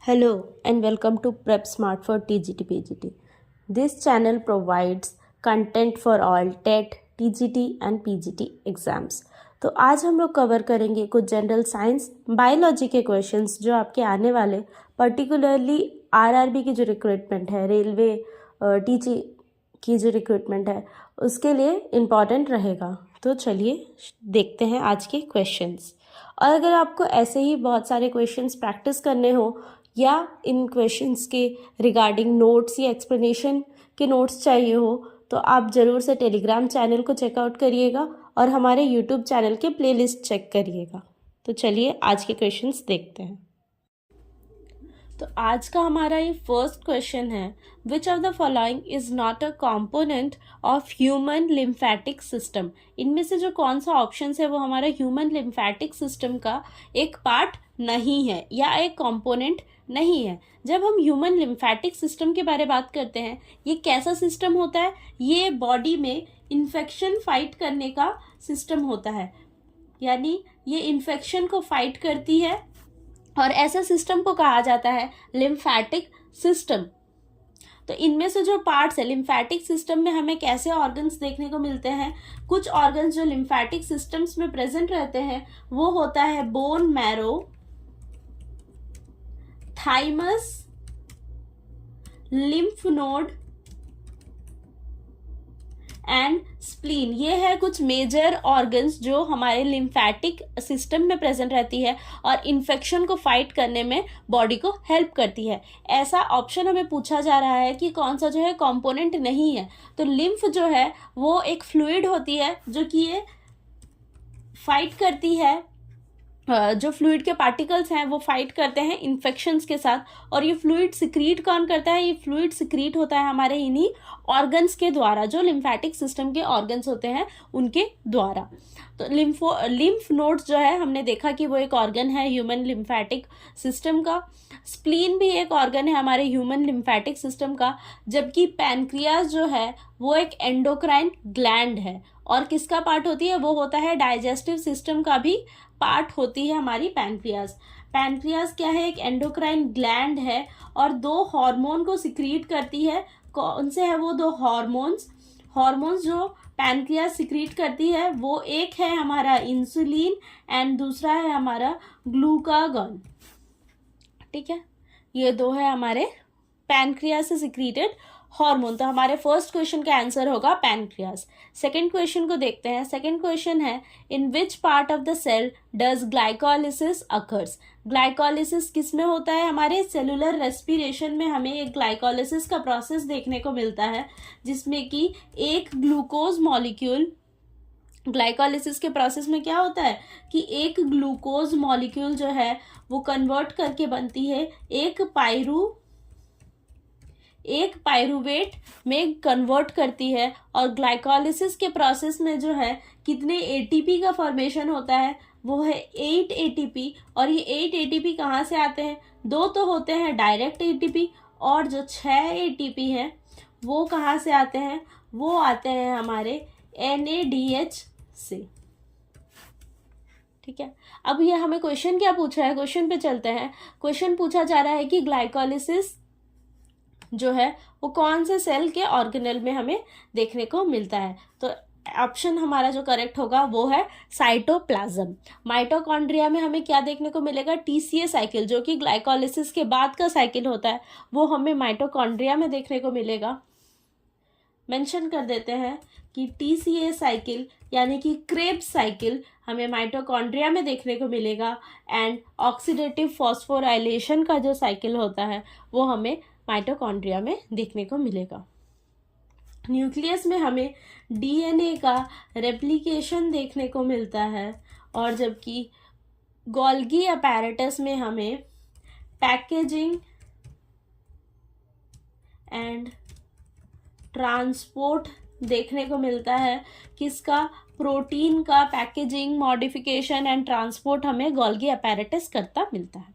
Hello and welcome to Prep Smart for TGT PGT. This channel provides content for all TET, TGT and PGT exams. तो आज हम लोग cover करेंगे कुछ general science biology के questions जो आपके आने वाले पर्टिकुलरली आरआरबी की जो रिक्रूटमेंट है, रेलवे टीची की जो रिक्रूटमेंट है उसके लिए इम्पॉर्टेंट रहेगा। तो चलिए देखते हैं आज के क्वेश्चंस। और अगर आपको ऐसे ही बहुत सारे क्वेश्चंस प्रैक्टिस करने हो या इन क्वेश्चंस के रिगार्डिंग नोट्स या एक्सप्लेनेशन के नोट्स चाहिए हो तो आप ज़रूर से टेलीग्राम चैनल को चेकआउट करिएगा और हमारे यूट्यूब चैनल के प्लेलिस्ट चेक करिएगा। तो चलिए आज के क्वेश्चंस देखते हैं। तो आज का हमारा ये फर्स्ट क्वेश्चन है, which of the following is not a component of human lymphatic system. इनमें से जो कौन सा ऑप्शन है वो हमारा ह्यूमन लिम्फेटिक सिस्टम का एक पार्ट नहीं है या एक कॉम्पोनेंट नहीं है। जब हम ह्यूमन लिम्फेटिक सिस्टम के बारे में बात करते हैं, ये कैसा सिस्टम होता है? ये बॉडी में इन्फेक्शन फाइट करने का सिस्टम होता है, यानी ये इन्फेक्शन को फाइट करती है और ऐसे सिस्टम को कहा जाता है लिम्फेटिक सिस्टम। तो इनमें से जो पार्ट्स है लिम्फेटिक सिस्टम में हमें कैसे ऑर्गन्स देखने को मिलते हैं? कुछ ऑर्गन्स जो लिम्फेटिक सिस्टम्स में प्रेजेंट रहते हैं वो होता है bone marrow, thymus, lymph node and spleen. ये है कुछ मेजर ऑर्गन्स जो हमारे लिम्फेटिक सिस्टम में प्रेजेंट रहती है और इन्फेक्शन को फाइट करने में बॉडी को हेल्प करती है। ऐसा ऑप्शन हमें पूछा जा रहा है कि कौन सा जो है कंपोनेंट नहीं है। तो लिम्फ जो है वो एक फ्लूइड होती है जो कि ये फाइट करती है, जो फ्लूइड के पार्टिकल्स हैं वो फाइट करते हैं इन्फेक्शंस के साथ। और ये फ्लूइड सिक्रीट कौन करता है? ये फ्लूइड सिक्रीट होता है हमारे इन्हीं ऑर्गन्स के द्वारा, जो लिम्फेटिक सिस्टम के ऑर्गन्स होते हैं उनके द्वारा। तो लिम्फ नोड्स जो है हमने देखा कि वो एक ऑर्गन है ह्यूमन लिम्फेटिक सिस्टम का। स्प्लीन भी एक ऑर्गन है हमारे ह्यूमन लिम्फेटिक सिस्टम का, जबकि पैनक्रियाज जो है वो एक एंडोक्राइन ग्लैंड है। और किसका पार्ट होती है? वो होता है डाइजेस्टिव सिस्टम का भी पार्ट होती है हमारी पैनक्रियाज। पैनक्रियाज क्या है? एक एंडोक्राइन ग्लैंड है और दो हार्मोन को सिक्रीट करती है। कौन से है वो दो हार्मोन्स जो पैनक्रियाज सिक्रीट करती है? वो एक है हमारा इंसुलिन एंड दूसरा है हमारा ग्लूकागॉन। ठीक है, ये दो है हमारे पैनक्रियाज से सिक्रीटेड हार्मोन। तो हमारे फर्स्ट क्वेश्चन का आंसर होगा पैनक्रियाज। सेकंड क्वेश्चन को देखते हैं। सेकंड क्वेश्चन है, in which part of the cell does glycolysis occurs. Glycolysis किस में होता है? हमारे सेलुलर रेस्पिरेशन में हमें एक ग्लाइकोलिसिस का प्रोसेस देखने को मिलता है, जिसमें कि एक ग्लूकोज मॉलिक्यूल, ग्लाइकोलिसिस के प्रोसेस में क्या होता है कि एक ग्लूकोज मॉलिक्यूल जो है वो कन्वर्ट करके बनती है एक पायरुवेट में कन्वर्ट करती है। और ग्लाइकोलिसिस के प्रोसेस में जो है कितने एटीपी का फॉर्मेशन होता है? वो है 8 एटीपी। और ये 8 एटीपी कहाँ से आते हैं? दो तो होते हैं डायरेक्ट एटीपी और जो 6 एटीपी हैं वो कहाँ से आते हैं? वो आते हैं हमारे NADH से। ठीक है, अब ये हमें क्वेश्चन क्या पूछा है? क्वेश्चन पे चलते हैं। क्वेश्चन पूछा जा रहा है कि ग्लाइकोलिसिस जो है वो कौन से सेल के ऑर्गेनेल में हमें देखने को मिलता है? तो ऑप्शन हमारा जो करेक्ट होगा वो है साइटोप्लाज्म। माइटोकॉन्ड्रिया में हमें क्या देखने को मिलेगा? TCA साइकिल, जो कि ग्लाइकोलिसिस के बाद का साइकिल होता है, वो हमें माइटोकॉन्ड्रिया में देखने को मिलेगा। मेंशन कर देते हैं कि TCA साइकिल यानी कि क्रेब्स साइकिल हमें माइटोकॉन्ड्रिया में देखने को मिलेगा एंड ऑक्सीडेटिव फॉस्फोराइलेशन का जो साइकिल होता है वो हमें माइटोकॉन्ड्रिया में देखने को मिलेगा। न्यूक्लियस में हमें DNA का रेप्लिकेशन देखने को मिलता है, और जबकि गोल्गी अपैरेटस में हमें पैकेजिंग एंड ट्रांसपोर्ट देखने को मिलता है। किसका? प्रोटीन का पैकेजिंग, मॉडिफिकेशन एंड ट्रांसपोर्ट हमें गोल्गी अपैरेटस करता मिलता है।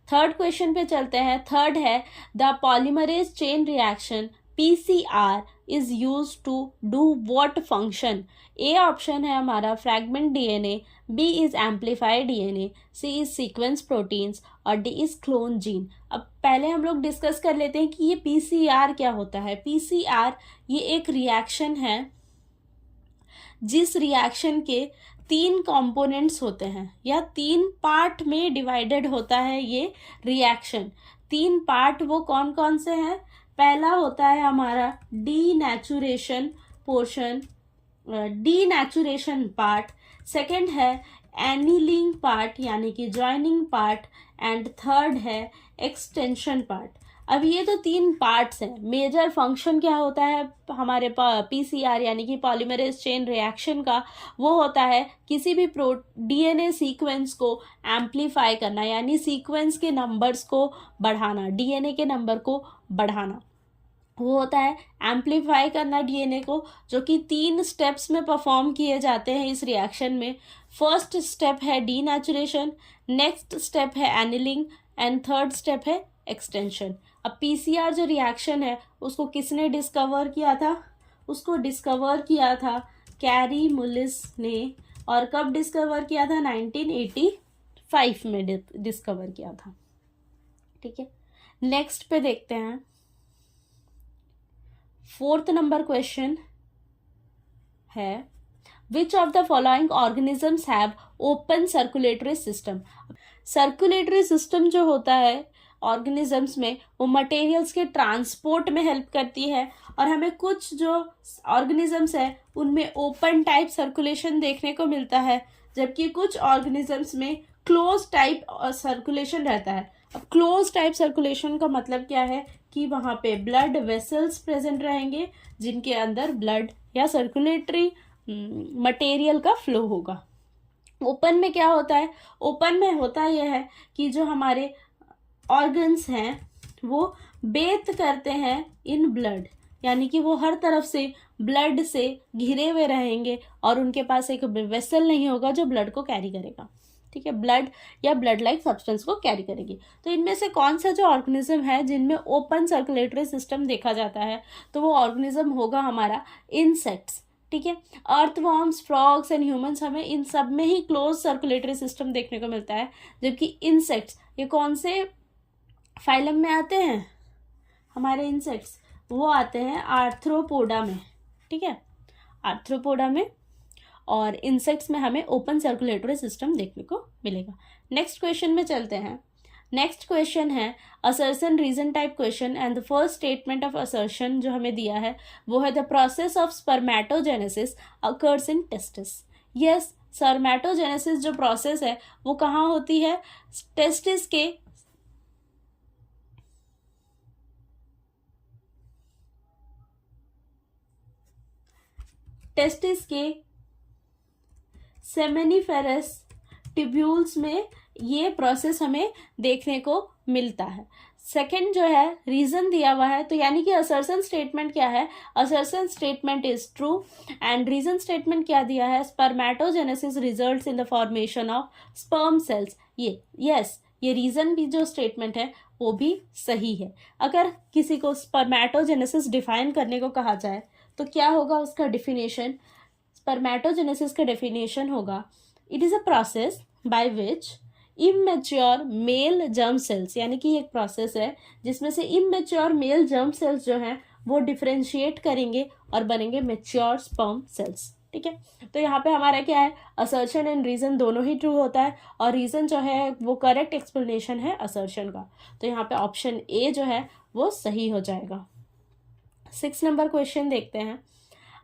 थर्ड क्वेश्चन पे चलते हैं। थर्ड है, the polymerase chain reaction PCR is use to do what function? A option है हमारा fragment DNA, B is amplified DNA, C is sequence proteins और डी इज क्लोन जीन। अब पहले हम लोग डिस्कस कर लेते हैं कि ये पीसीआर क्या होता है। पीसीआर ये एक रिएक्शन है जिस रिएक्शन के 3 कंपोनेंट्स होते हैं या 3 पार्ट में डिवाइडेड होता है ये रिएक्शन। 3 पार्ट वो कौन कौन से हैं? पहला होता है हमारा denaturation portion, denaturation part. Second है एनीलिंग पार्ट यानी कि जॉइनिंग पार्ट, एंड थर्ड है एक्सटेंशन पार्ट। अब ये तो 3 पार्ट्स हैं। मेजर फंक्शन क्या होता है हमारे पीसीआर यानी कि पॉलीमरेज चेन रिएक्शन का? वो होता है किसी भी डीएनए सीक्वेंस को एम्पलीफाई करना, यानी सीक्वेंस के नंबर्स को बढ़ाना, डीएनए के नंबर को बढ़ाना। वो होता है एम्पलीफाई करना डीएनए को, जो कि 3 स्टेप्स में परफॉर्म किए जाते हैं इस रिएक्शन में। फर्स्ट स्टेप है डीनेचुरेशन, नेक्स्ट स्टेप है एनिलिंग एंड थर्ड स्टेप है एक्सटेंशन। अब पीसीआर जो रिएक्शन है उसको किसने डिस्कवर किया था? उसको डिस्कवर किया था कैरी मुलिस ने। और कब डिस्कवर किया था? 1985 में डिस्कवर किया था। ठीक है, नेक्स्ट पे देखते हैं। 4th नंबर क्वेश्चन है which of the following organisms have open circulatory system? Circulatory system जो होता है ऑर्गेनिजम्स में, वो मटेरियल्स के ट्रांसपोर्ट में हेल्प करती है। और हमें कुछ जो ऑर्गेनिजम्स है उनमें ओपन टाइप सर्कुलेशन देखने को मिलता है, जबकि कुछ ऑर्गेनिजम्स में क्लोज टाइप सर्कुलेशन रहता है। अब क्लोज टाइप सर्कुलेशन का मतलब क्या है कि वहाँ पे ब्लड वेसल्स प्रेजेंट रहेंगे जिनके अंदर ब्लड या सर्कुलेटरी मटेरियल का फ्लो होगा। ओपन में क्या होता है? ओपन में होता यह है कि जो हमारे ऑर्गन्स हैं वो बेथ करते हैं इन ब्लड, यानी कि वो हर तरफ से ब्लड से घिरे हुए रहेंगे और उनके पास एक वेसल नहीं होगा जो ब्लड को कैरी करेगा। ठीक है, ब्लड या ब्लड लाइक सब्सटेंस को कैरी करेगी। तो इनमें से कौन सा जो ऑर्गेनिज्म है जिनमें ओपन सर्कुलेटरी सिस्टम देखा जाता है? तो वो ऑर्गेनिज्म होगा हमारा इंसेक्ट्स। ठीक है, अर्थवॉर्म्स, फ्रॉग्स एंड ह्यूमंस, हमें इन सब में ही क्लोज सर्कुलेटरी सिस्टम देखने को मिलता है। जबकि इंसेक्ट्स, ये कौन से फाइलम में आते हैं हमारे इंसेक्ट्स? वो आते हैं आर्थ्रोपोडा में। ठीक है, आर्थ्रोपोडा में। और इंसेक्ट्स में हमें ओपन सर्कुलेटरी सिस्टम देखने को मिलेगा। नेक्स्ट क्वेश्चन में चलते हैं। नेक्स्ट क्वेश्चन है assertion reason type question, and the first statement of assertion जो हमें दिया है वो है the process of spermatogenesis occurs in testis. Yes, spermatogenesis जो प्रोसेस है वो कहाँ होती है? टेस्टिस के सेमेनिफेरस ट्यूब्यूल्स में ये प्रोसेस हमें देखने को मिलता है। सेकंड जो है रीजन दिया हुआ है, तो यानी कि असर्शन स्टेटमेंट क्या है? Assertion statement is true, and reason statement क्या दिया है? Spermatogenesis results in the formation of sperm cells. ये रीजन भी जो स्टेटमेंट है वो भी सही है। अगर किसी को स्पर्मेटोजेनेसिस डिफाइन करने को कहा जाए तो क्या होगा उसका डिफिनेशन? स्पर्मेटोजेनेसिस का डेफिनेशन होगा it is a process by which immature male germ cells, यानी कि एक प्रोसेस है जिसमें से इमेच्योर मेल जर्म सेल्स जो हैं वो डिफरेंशिएट करेंगे और बनेंगे मेच्योर स्पर्म सेल्स। ठीक है, तो यहाँ पे हमारा क्या है? असर्शन एंड रीजन दोनों ही ट्रू होता है, और रीजन जो है वो करेक्ट एक्सप्लेनेशन है असर्शन का। तो यहाँ पे ऑप्शन ए जो है वो सही हो जाएगा। 6 नंबर क्वेश्चन देखते हैं।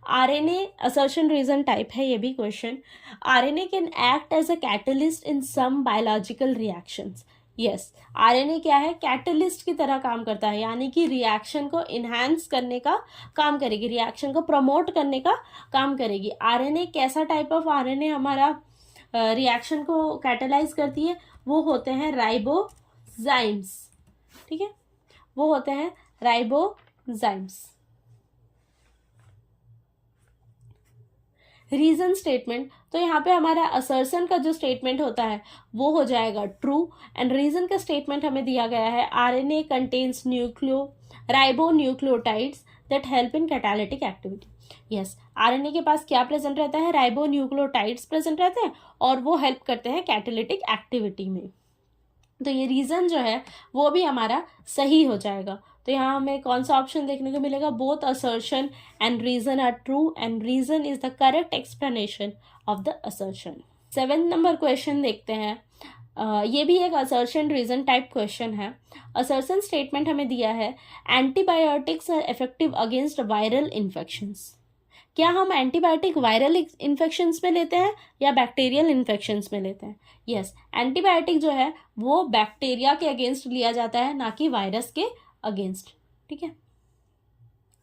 आरएनए असर्शन रीजन टाइप है ये भी question. RNA can act as a catalyst in some biological reactions. Yes, RNA क्या है? कैटलिस्ट की तरह काम करता है, यानी कि रिएक्शन को इन्हांस करने का काम करेगी, रिएक्शन को प्रमोट करने का काम करेगी। आरएनए कैसा टाइप ऑफ आरएनए हमारा रिएक्शन को कैटलाइज करती है? वो होते हैं राइबोजाइम्स। ठीक है, वो होते हैं राइबोजाइम्स। रीजन स्टेटमेंट, तो यहाँ पे हमारा असर्शन का जो स्टेटमेंट होता है वो हो जाएगा ट्रू, एंड रीजन का स्टेटमेंट हमें दिया गया है RNA contains ribonucleotides that help in catalytic activity. Yes, RNA के पास क्या प्रेजेंट रहता है, राइबोन्यूक्लियोटाइड्स प्रेजेंट रहते हैं और वो हेल्प करते हैं कैटालिटिक एक्टिविटी में। तो ये रीजन जो है वो भी हमारा सही हो जाएगा। तो यहाँ हमें कौन सा ऑप्शन देखने को मिलेगा, both assertion and reason are true and reason is the correct explanation of the assertion. 7 number question देखते हैं। ये भी एक असर्शन रीजन टाइप क्वेश्चन है। असर्शन स्टेटमेंट हमें दिया है, antibiotics are effective against viral infections. क्या हम एंटीबायोटिक वायरल इन्फेक्शंस में लेते हैं या बैक्टीरियल इन्फेक्शंस में लेते हैं? यस, एंटीबायोटिक जो है वो बैक्टीरिया के अगेंस्ट लिया जाता है, ना कि वायरस के अगेंस्ट। ठीक है,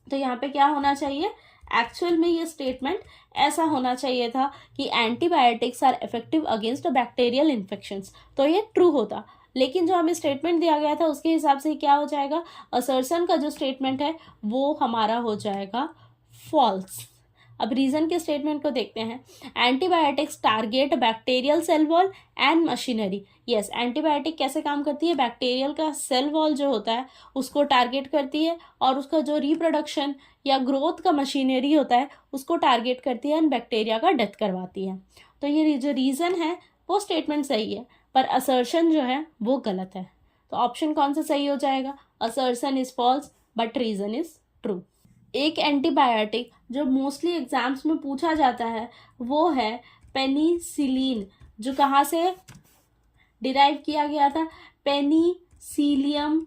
तो यहाँ पे क्या होना चाहिए, एक्चुअल में ये स्टेटमेंट ऐसा होना चाहिए था कि antibiotics are effective against bacterial infections, तो ये ट्रू होता। लेकिन जो हमें स्टेटमेंट दिया गया था उसके हिसाब से क्या हो जाएगा, असर्शन का जो स्टेटमेंट है वो हमारा हो जाएगा फॉल्स। अब रीजन के स्टेटमेंट को देखते हैं। Antibiotics target bacterial cell wall and machinery. Yes, antibiotic कैसे काम करती है, बैक्टीरियल का सेल वॉल जो होता है उसको टारगेट करती है और उसका जो रिप्रोडक्शन या ग्रोथ का मशीनरी होता है उसको टारगेट करती है एंड बैक्टीरिया का डेथ करवाती है। तो ये जो रीजन है वो स्टेटमेंट सही है, पर असर्शन जो है वो गलत है। तो ऑप्शन कौन सा सही हो जाएगा, assertion is false but reason is true. एक एंटीबायोटिक जो मोस्टली एग्जाम्स में पूछा जाता है वो है पेनिसिलिन, जो कहाँ से डिराइव किया गया था, पेनिसिलियम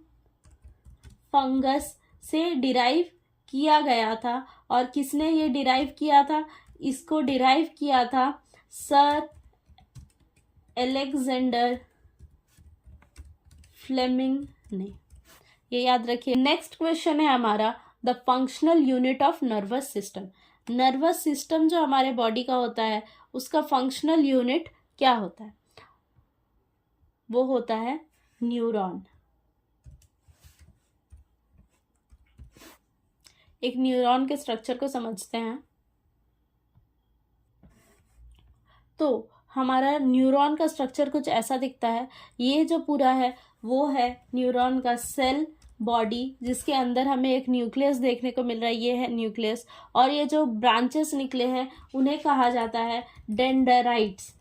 फंगस से डिराइव किया गया था। और किसने ये डिराइव किया था, इसको डिराइव किया था सर एलेक्जेंडर फ्लेमिंग ने, ये याद रखिए। नेक्स्ट क्वेश्चन है हमारा, the functional unit of nervous system. Nervous system जो हमारे बॉडी का होता है उसका फंक्शनल यूनिट क्या होता है, वो होता है न्यूरॉन। एक न्यूरॉन के स्ट्रक्चर को समझते हैं। तो हमारा न्यूरॉन का स्ट्रक्चर कुछ ऐसा दिखता है। ये जो पूरा है वो है न्यूरॉन का सेल बॉडी, जिसके अंदर हमें एक न्यूक्लियस देखने को मिल रहा है, ये है न्यूक्लियस। और ये जो ब्रांचेस निकले हैं उन्हें कहा जाता है डेंड्राइट्स।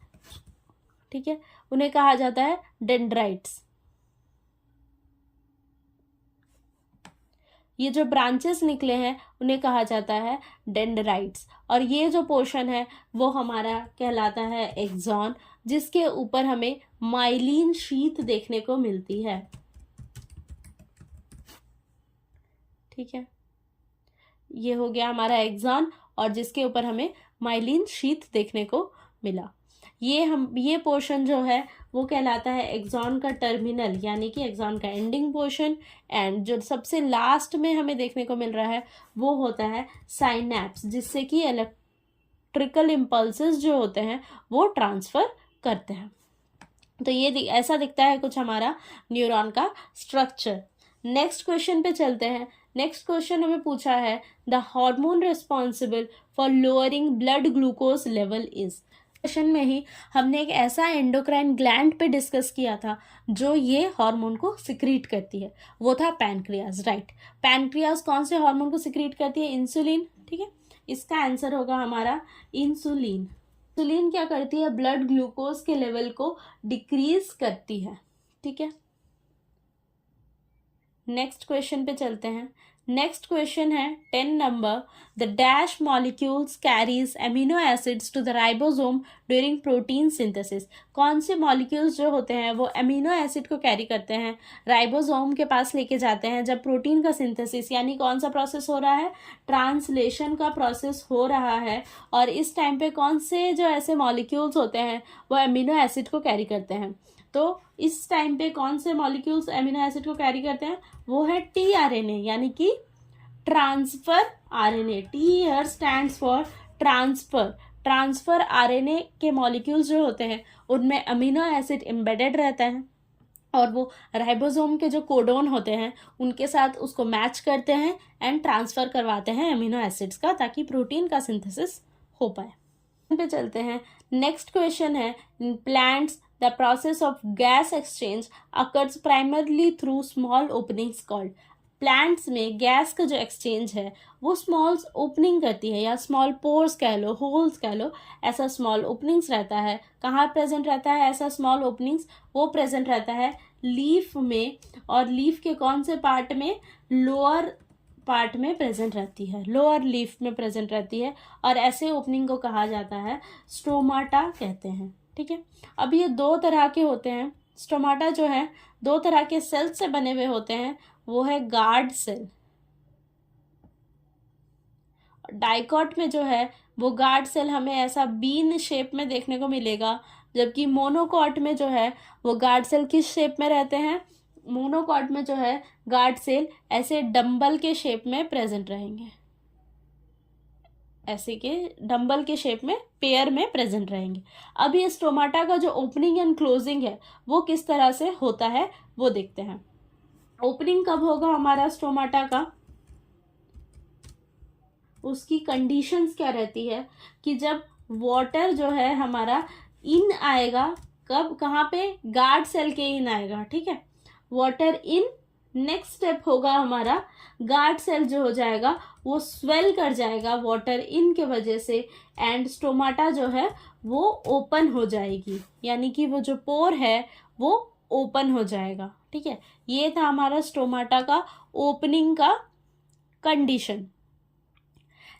ठीक है, उन्हें कहा जाता है डेंड्राइट्स। ये जो ब्रांचेस निकले हैं उन्हें कहा जाता है डेंड्राइट्स। और ये जो पोर्शन है वो हमारा कहलाता है एक्सॉन, जिसके ऊपर हमें माइलिन शीथ देखने को मिलती है। ठीक है, ये हो गया हमारा एक्सॉन और जिसके ऊपर हमें माइलिन शीथ देखने को मिला। ये पोर्शन जो है वो कहलाता है एक्सॉन का टर्मिनल, यानी कि एक्सॉन का एंडिंग पोर्शन। एंड जो सबसे लास्ट में हमें देखने को मिल रहा है वो होता है साइनैप्स, जिससे कि इलेक्ट्रिकल इम्पल्सेस जो होते हैं वो ट्रांसफर करते हैं। तो ये ऐसा दिखता है कुछ हमारा न्यूरॉन का स्ट्रक्चर। नेक्स्ट क्वेश्चन पे चलते हैं। नेक्स्ट क्वेश्चन हमें पूछा है, the hormone responsible for lowering blood glucose level is. Question में ही हमने एक ऐसा एंडोक्राइन ग्लैंड पे डिस्कस किया था जो ये हार्मोन को सिक्रीट करती है, वो था पैनक्रियाज। राइट, पैनक्रियाज कौन से हार्मोन को सिक्रीट करती है, इंसुलिन। ठीक है, इसका आंसर होगा हमारा इंसुलिन। इंसुलिन क्या करती है, ब्लड ग्लूकोज के लेवल को डिक्रीज करती है। ठीक है, नेक्स्ट क्वेश्चन पे चलते हैं। नेक्स्ट क्वेश्चन है 10 number, the dash molecules carries amino acids to the ribosome during protein synthesis. कौन से मॉलिक्यूल्स जो होते हैं वो एमिनो एसिड को कैरी करते हैं, राइबोसोम के पास लेके जाते हैं जब प्रोटीन का सिंथेसिस, यानी कौन सा प्रोसेस हो रहा है, ट्रांसलेशन का प्रोसेस हो रहा है। और इस टाइम पे कौन से जो ऐसे मॉलिक्यूल्स होते हैं वो एमिनो एसिड को कैरी करते हैं। तो इस टाइम पे कौन से मॉलिक्यूल्स एमिनो एसिड को कैरी करते हैं, वो है टीआरएनए, यानी कि transfer RNA. T here stands for transfer. Transfer RNA के मॉलिक्यूल्स जो होते हैं उनमें अमीनो एसिड एम्बेडेड रहता है और वो राइबोसोम के जो कोडोन होते हैं उनके साथ उसको मैच करते हैं एंड ट्रांसफर करवाते हैं अमीनो एसिड्स का, ताकि प्रोटीन का सिंथेसिस हो पाए। पे चलते हैं। नेक्स्ट क्वेश्चन है, in plants the process of gas exchange occurs primarily through small openings called। Plants में गैस का जो एक्सचेंज है वो स्मॉल ओपनिंग करती है, या स्मॉल पोर्स कह लो, होल्स कह लो, ऐसा स्मॉल ओपनिंग्स रहता है। कहाँ प्रेजेंट रहता है ऐसा स्मॉल ओपनिंग्स? वो प्रेजेंट रहता है लीफ में, और लीफ के कौन से पार्ट में? लोअर पार्ट में प्रेजेंट रहती है, लोअर लीफ में प्रेजेंट रहती है, और ऐसे ओपनिंग को कहा जाता है स्टोमाटा कहते हैं। ठीक है, अब ये दो तरह के होते हैं। स्टोमाटा जो है दो तरह के सेल से बने हुए होते हैं, वो है गार्ड सेल। डाइकॉट में जो है वो गार्ड सेल हमें ऐसा बीन शेप में देखने को मिलेगा, जबकि मोनोकॉट में जो है वो गार्ड सेल किस शेप में रहते हैं? मोनोकॉट में जो है गार्ड सेल ऐसे डंबल के शेप में प्रेजेंट रहेंगे, ऐसे के डंबल के शेप में पेयर में प्रेजेंट रहेंगे। अब ये स्टोमाटा का जो ओपनिंग एंड क्लोजिंग है वो किस तरह से होता है वो देखते हैं। ओपनिंग कब होगा हमारा स्टोमाटा का? उसकी कंडीशंस क्या रहती है कि जब वाटर जो है हमारा इन आएगा, कब, कहाँ पे? गार्ड सेल के इन आएगा। ठीक है, वाटर इन, नेक्स्ट स्टेप होगा हमारा गार्ड सेल जो हो जाएगा वो स्वेल कर जाएगा वाटर इन के वजह से, एंड स्टोमाटा जो है वो ओपन हो जाएगी, यानी कि वो जो पोर है वो ओपन हो जाएगा। ठीक है, ये था हमारा स्टोमाटा का ओपनिंग का कंडीशन।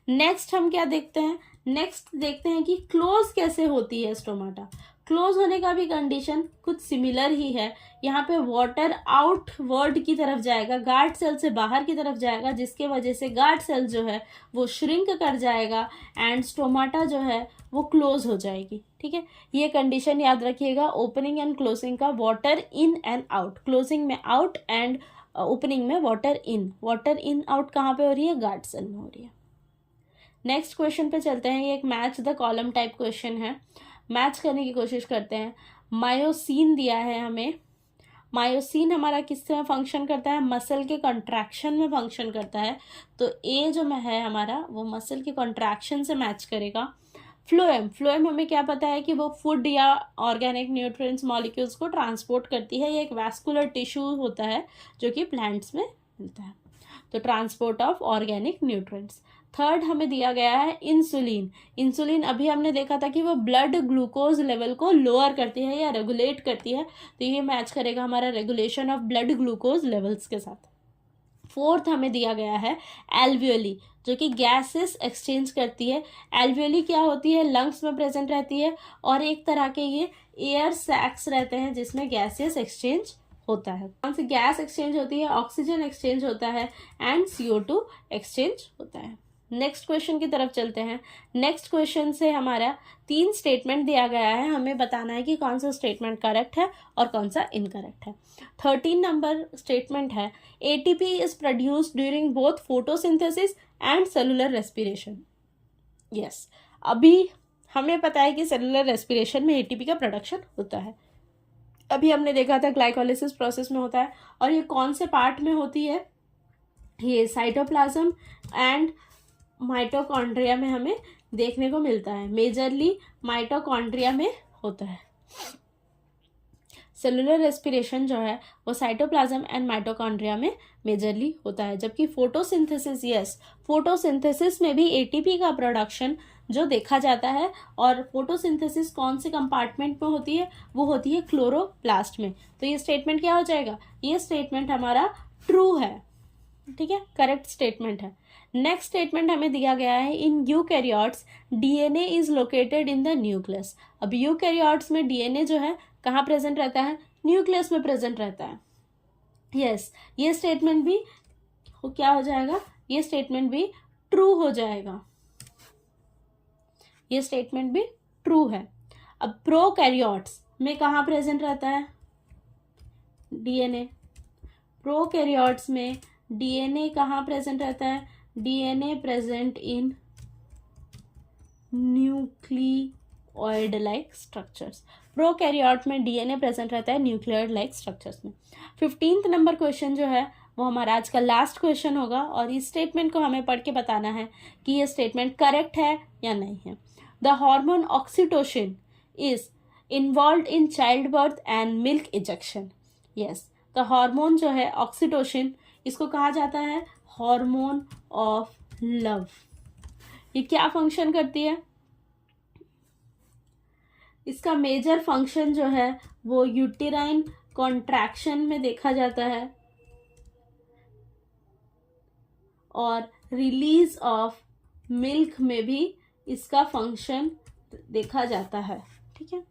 नेक्स्ट हम क्या देखते हैं? नेक्स्ट देखते हैं कि क्लोज कैसे होती है स्टोमाटा। क्लोज होने का भी कंडीशन कुछ सिमिलर ही है। यहाँ पे वाटर आउटवर्ड की तरफ जाएगा, गार्ड सेल से बाहर की तरफ जाएगा, जिसके वजह से गार्ड सेल जो है वो श्रिंक कर जाएगा एंड स्टोमाटा जो है वो क्लोज हो जाएगी। ठीक है, ये कंडीशन याद रखिएगा ओपनिंग एंड क्लोजिंग का, water in and out, closing में आउट एंड ओपनिंग में water in. Water in out कहाँ पे हो रही है? गार्ड सेल में हो रही है। नेक्स्ट क्वेश्चन पे चलते हैं। ये एक match the column type question है, मैच करने की कोशिश करते हैं। मायोसिन दिया है हमें। मायोसिन हमारा किस में फंक्शन करता है? मसल के कंट्रैक्शन में फंक्शन करता है। तो ए जो में है हमारा वो मसल के कंट्रैक्शन से मैच करेगा। फ्लोएम, फ्लोएम हमें क्या पता है कि वो फूड या ऑर्गेनिक न्यूट्रिएंट्स मॉलिक्यूल्स को ट्रांसपोर्ट करती है। ये एक वैस्कुलर टिश्यू होता है जो कि प्लांट्स में मिलता है, तो transport of organic nutrients. Third हमें दिया गया है इंसुलिन। इंसुलिन अभी हमने देखा था कि वो ब्लड ग्लूकोज लेवल को लोअर करती है या रेगुलेट करती है, तो ये मैच करेगा हमारा regulation of blood glucose levels के साथ। फोर्थ हमें दिया गया है एल्वियोली, जो कि गैसेस एक्सचेंज करती है। एल्वियोली क्या होती है? लंग्स में प्रेजेंट रहती है, और एक तरह के ये एयर सैक्स रहते हैं जिसमें गैसेस एक्सचेंज होता है। कौन सी गैस एक्सचेंज होती है? ऑक्सीजन एक्सचेंज होता है एंड CO2 एक्सचेंज होता है। नेक्स्ट क्वेश्चन की तरफ चलते हैं। नेक्स्ट क्वेश्चन से हमारा 3 स्टेटमेंट दिया गया है, हमें बताना है कि कौन सा स्टेटमेंट करेक्ट है और कौन सा इनकरेक्ट है। 13 नंबर स्टेटमेंट है ATP is produced during both photosynthesis and cellular respiration. Yes, अभी हमें पता है कि सेलुलर रेस्पिरेशन में ATP का प्रोडक्शन होता है। अभी हमने देखा था ग्लाइकोलिसिस प्रोसेस में होता है, और ये कौन से पार्ट में होती है? ये साइटोप्लाज्म एंड माइटोकॉन्ड्रिया में हमें देखने को मिलता है। मेजरली माइटोकॉन्ड्रिया में होता है। सेलुलर रेस्पिरेशन जो है वो साइटोप्लाज्म एंड माइटोकॉन्ड्रिया में मेजरली होता है, जबकि फोटोसिंथेसिस, यस, फोटोसिंथेसिस में भी ATP का प्रोडक्शन जो देखा जाता है। और फोटोसिंथेसिस कौन से कंपार्टमेंट में होती है? वो होती है क्लोरोप्लास्ट में। तो ये स्टेटमेंट क्या हो जाएगा? ये स्टेटमेंट हमारा ट्रू है। ठीक है, करेक्ट स्टेटमेंट है। नेक्स्ट स्टेटमेंट हमें दिया गया है in eukaryotes DNA is located in the nucleus. अब यूकैरियोट्स में DNA जो है कहाँ प्रेजेंट रहता है? न्यूक्लियस में प्रेजेंट रहता है। यस, ये स्टेटमेंट भी क्या हो जाएगा? ये स्टेटमेंट भी ट्रू हो जाएगा। ये स्टेटमेंट भी ट्रू है। अब प्रोकैरियोट्स में कहाँ प्रेजेंट रहता है? DNA। प्रोकैरियोट्स में DNA कहाँ प्रेजेंट रहता है? DNA present in nucleoid like structures. Prokaryote में DNA प्रेजेंट रहता है न्यूक्लियोइड लाइक स्ट्रक्चर्स में। 15th नंबर क्वेश्चन जो है वो हमारा आज का लास्ट क्वेश्चन होगा, और इस स्टेटमेंट को हमें पढ़ के बताना है कि ये स्टेटमेंट करेक्ट है या नहीं है। The hormone oxytocin is involve in child birth and milk ejection. Yes, the hormone जो है ऑक्सीटोसिन इसको कहा जाता है हार्मोन ऑफ लव। ये क्या फंक्शन करती है? इसका मेजर फंक्शन जो है वो यूटेराइन कॉन्ट्रैक्शन में देखा जाता है और रिलीज ऑफ मिल्क में भी इसका फंक्शन देखा जाता है। ठीक है,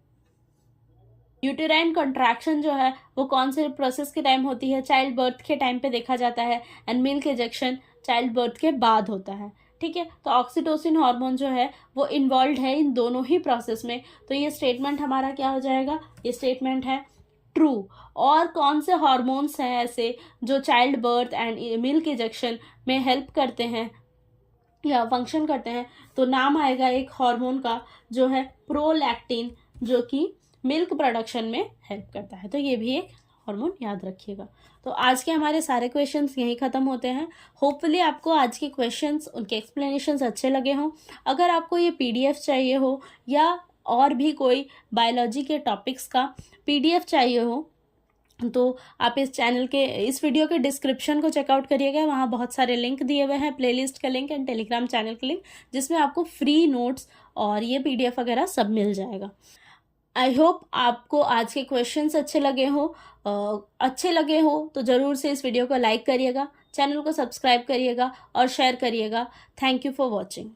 यूटेराइन कॉन्ट्रैक्शन जो है वो कौन से प्रोसेस के टाइम होती है? चाइल्ड बर्थ के टाइम पे देखा जाता है, and milk ejection child birth के बाद होता है। ठीक है, तो ऑक्सीटोसिन हार्मोन जो है वो इन्वॉल्व है इन दोनों ही प्रोसेस में। तो ये स्टेटमेंट हमारा क्या हो जाएगा? ये स्टेटमेंट है ट्रू। और कौन से हार्मोन्स हैं ऐसे जो child birth and milk ejection में हेल्प करते हैं या फंक्शन करते हैं? तो नाम आएगा एक हार्मोन का जो है प्रोलैक्टिन, जो कि मिल्क प्रोडक्शन में हेल्प करता है। तो ये भी एक हार्मोन याद रखिएगा। तो आज के हमारे सारे क्वेश्चंस यहीं ख़त्म होते हैं। होपफुली आपको आज के क्वेश्चंस, उनके एक्सप्लेनेशंस अच्छे लगे हों। अगर आपको ये पीडीएफ चाहिए हो या और भी कोई बायोलॉजी के टॉपिक्स का पीडीएफ चाहिए हो तो आप इस चैनल के, इस वीडियो के डिस्क्रिप्शन को चेकआउट करिएगा। वहाँ बहुत सारे लिंक दिए हुए हैं, प्लेलिस्ट का लिंक एंड टेलीग्राम चैनल का लिंक, जिसमें आपको फ्री नोट्स और ये पीडीएफ वगैरह सब मिल जाएगा। आई होप आपको आज के क्वेश्चंस अच्छे लगे हो तो ज़रूर से इस वीडियो को लाइक करिएगा, चैनल को सब्सक्राइब करिएगा और शेयर करिएगा। Thank you for watching.